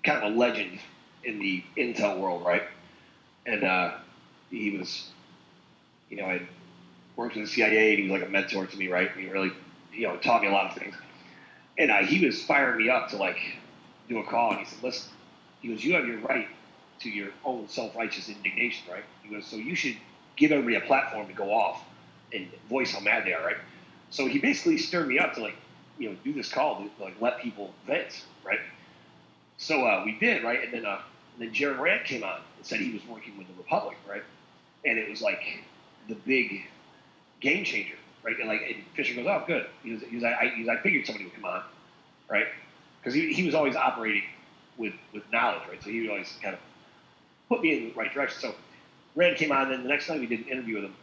kind of a legend in the intel world, right? And he was, I worked with the CIA, and he was like a mentor to me, right? He really, taught me a lot of things. And he was firing me up to like do a call, and he said, "Listen," he goes, "you have your right to your own self-righteous indignation, right?" He goes, "So you should give everybody a platform to go off and voice how mad they are, right?" So he basically stirred me up to like, do this call to like let people vent, right? So we did, right? And then Jared Rand came on and said he was working with the Republic, right? And it was like the big game changer, right? And Fisher goes, "Oh, good." He was I figured somebody would come on, right? Because he was always operating with knowledge, right? So he would always kind of put me in the right direction. So Rand came on, and then the next time we did an interview with him,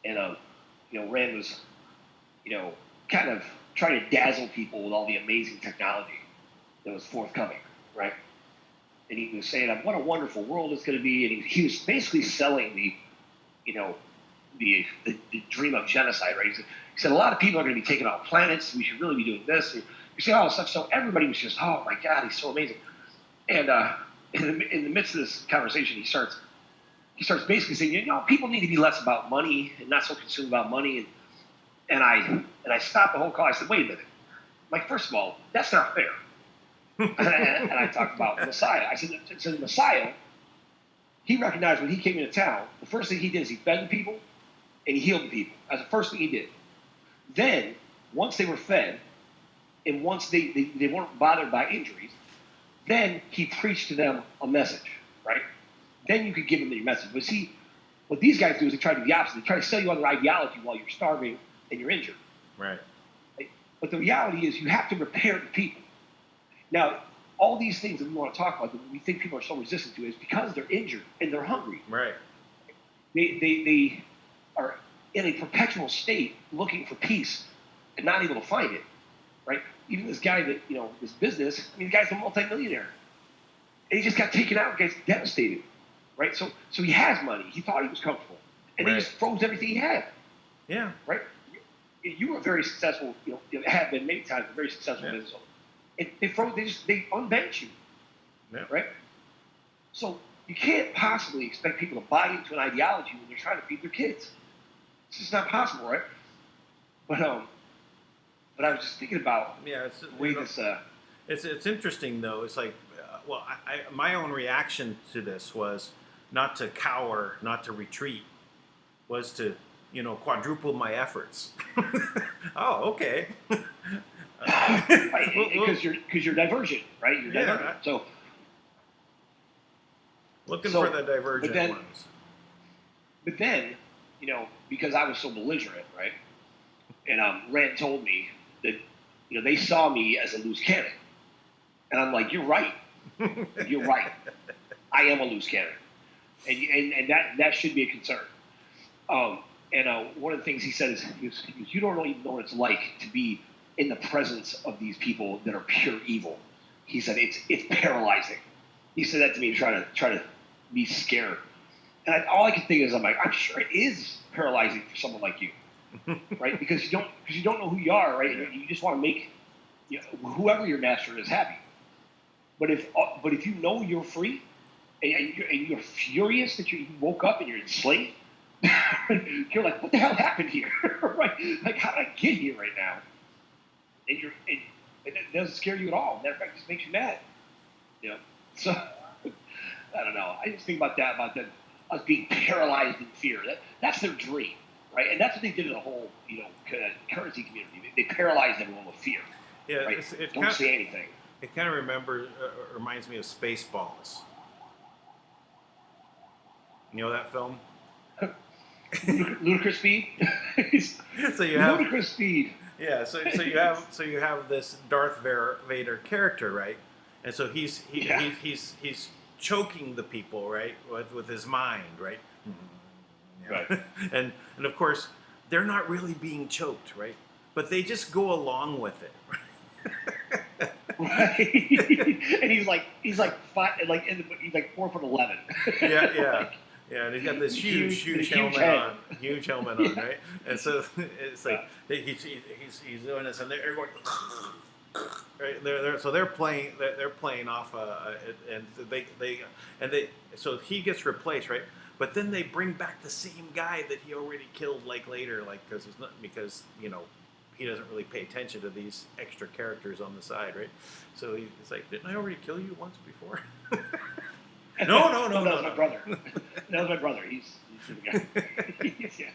and Rand was, kind of trying to dazzle people with all the amazing technology that was forthcoming, right? And he was saying, "What a wonderful world it's going to be," and he was basically selling the dream of genocide, right? He said, "A lot of people are going to be taking out planets. We should really be doing this." And you say, "Oh, stuff." So everybody was just, "Oh my God, he's so amazing." And in the midst of this conversation, he starts basically saying, people need to be less about money and not so consumed about money. And I stopped the whole call. I said, "Wait a minute. Like, first of all, that's not fair." and I talked about Messiah. I said, the Messiah, he recognized when he came into town, the first thing he did is he fed the people and he healed the people. That's the first thing he did. Then, once they were fed, and once they weren't bothered by injuries, then he preached to them a message, right? Then you could give them your message. But see, what these guys do is they try to do the opposite. They try to sell you on their ideology while you're starving and you're injured. Right. But the reality is you have to repair the people. Now, all these things that we want to talk about that we think people are so resistant to is because they're injured and they're hungry. Right. They are in a perpetual state looking for peace and not able to find it, right? Even this guy that, this business, I mean, the guy's a multimillionaire. And he just got taken out, gets devastated, right? So he has money. He thought he was comfortable. And he just froze everything he had. Yeah. Right? You were very successful, have been many times a very successful business owner. They unbanked you. Yeah. Right? So you can't possibly expect people to buy into an ideology when they're trying to feed their kids. It's just not possible, right? But I was just thinking about the way this. It's interesting though. It's like, my own reaction to this was not to cower, not to retreat, was to quadruple my efforts. Oh, okay. Because you're divergent, right? You're divergent. So looking for the divergent ones. But then, because I was so belligerent, right? And Rand told me that, they saw me as a loose cannon. And I'm like, you're right. You're right. I am a loose cannon. And that should be a concern. One of the things he said is, you don't even know what it's like to be in the presence of these people that are pure evil. He said, it's paralyzing. He said that to me, trying to be scared. And all I can think is, I'm sure it is paralyzing for someone like you, right? Because you don't know who you are, right? You just want to make whoever your master is happy. But if you know you're free, and you're furious that you woke up and you're enslaved, you're like, what the hell happened here? Right? Like, how did I get here right now? And it doesn't scare you at all. Matter of fact, it just makes you mad. So I don't know. I just think about them, us being paralyzed in fear. That's their dream, right? And that's what they did in the whole, currency community. They paralyzed everyone with fear. Yeah, right? Don't say anything. It kind of reminds me of Spaceballs. You know that film? Ludicrous Speed. So you have Ludicrous Speed. Yeah, so you have this Darth Vader character, right? And so he's choking the people, right, with his mind, right? Right. And of course they're not really being choked, right? But they just go along with it. Right. And he's like 4'11". Yeah. Yeah, and he's got this huge helmet on, right? And so it's like he's doing this, and they're going, right? They're playing off, so he gets replaced, right? But then they bring back the same guy that he already killed, later, because he doesn't really pay attention to these extra characters on the side, right? So he's like, didn't I already kill you once before? No. That was my brother. That was my brother. He's the guy. Yeah.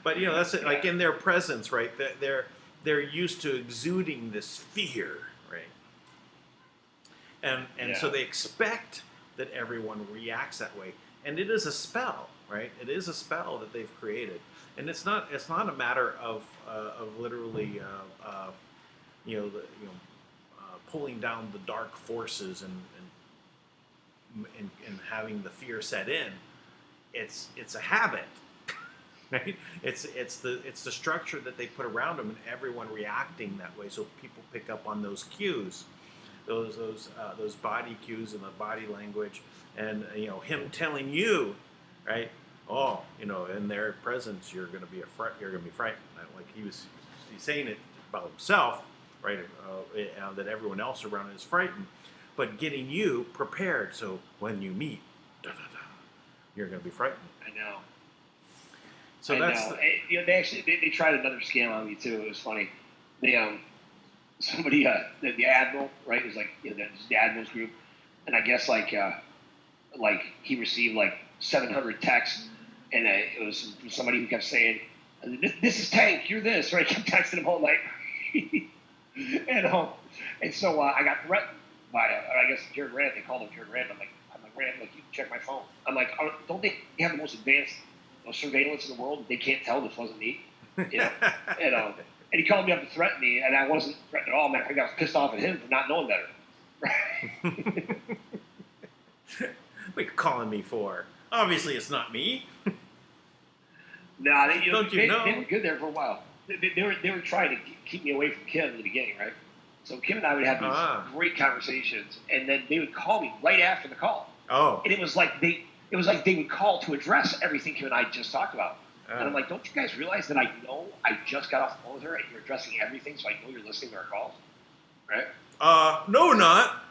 But that's it. Like in their presence, right? They're used to exuding this fear, right? And so they expect that everyone reacts that way, and it is a spell, right? It is a spell that they've created, and it's not a matter of literally pulling down the dark forces and having the fear set in. It's a habit, right? It's the structure that they put around them, and everyone reacting that way. So people pick up on those cues, those body cues and the body language, and him telling you, right? Oh, in their presence, you're going to be frightened. Like he's saying it about himself, right? That everyone else around is frightened. But getting you prepared, so when you meet, you're going to be frightened. I know. So they tried another scam on me too. It was funny. They somebody the admiral, right? It was like the admiral's group, and I guess like he received 700 texts, and it was from somebody who kept saying, "This is Tank. You're this," right? I kept texting him all night, and so I got threatened by I guess Jared Rand. They called him Jared Rand. I'm like Rand, you can check my phone. I'm like, don't they have the most advanced surveillance in the world? They can't tell this wasn't me, and he called me up to threaten me, and I wasn't threatened at all. Man, I think I was pissed off at him for not knowing better. What are you calling me for? Obviously, it's not me. Nah, Don't you know? They were good there for a while. they were trying to keep me away from Kim in the beginning, right? So Kim and I would have these great conversations, and then they would call me right after the call. Oh. And it was like they would call to address everything Kim and I just talked about. And I'm like, don't you guys realize that I know I just got off the phone with her and you're addressing everything, so I know you're listening to our calls, right? No, we're not.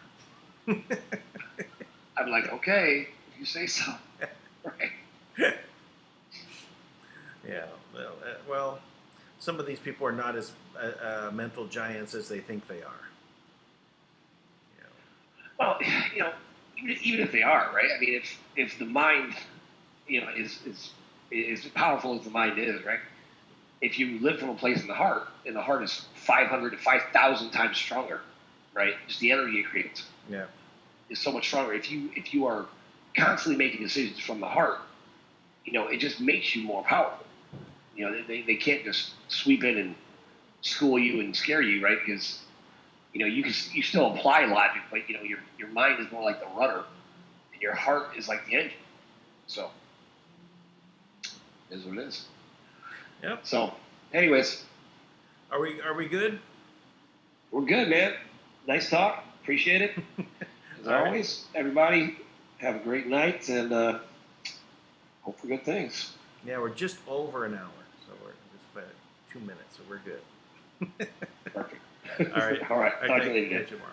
I'm like, okay, if you say so, right? Yeah. Well, some of these people are not as mental giants as they think they are. Well, even if they are, right? I mean, if the mind, is as powerful as the mind is, right? If you live from a place in the heart, and the heart is 500 to 5,000 times stronger, right? Just the energy it creates, is so much stronger. If you are constantly making decisions from the heart, it just makes you more powerful. They can't just sweep in and school you and scare you, right? Because you still apply logic, but your mind is more like the rudder, and your heart is like the engine. So, it is what it is. Yep. So, anyways, are we good? We're good, man. Nice talk. Appreciate it. As always, everybody have a great night, and hope for good things. Yeah, we're just over an hour, so we're just about 2 minutes, so we're good. Perfect. All right. All right. Talk to you later. Tomorrow.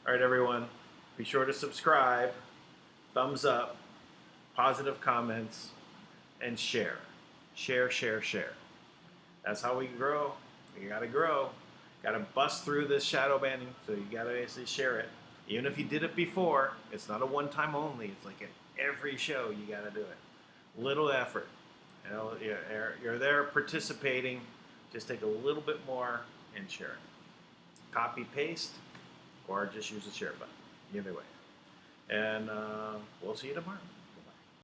All right, everyone. Be sure to subscribe, thumbs up, positive comments, and share. Share, share, share. That's how we grow. You got to grow. Got to bust through this shadow banning, so you got to actually share it. Even if you did it before, it's not a one-time only. It's like at every show you got to do it. Little effort. You're there participating. Just take a little bit more and share it. Copy, paste, or just use the share button. Either way. And we'll see you tomorrow.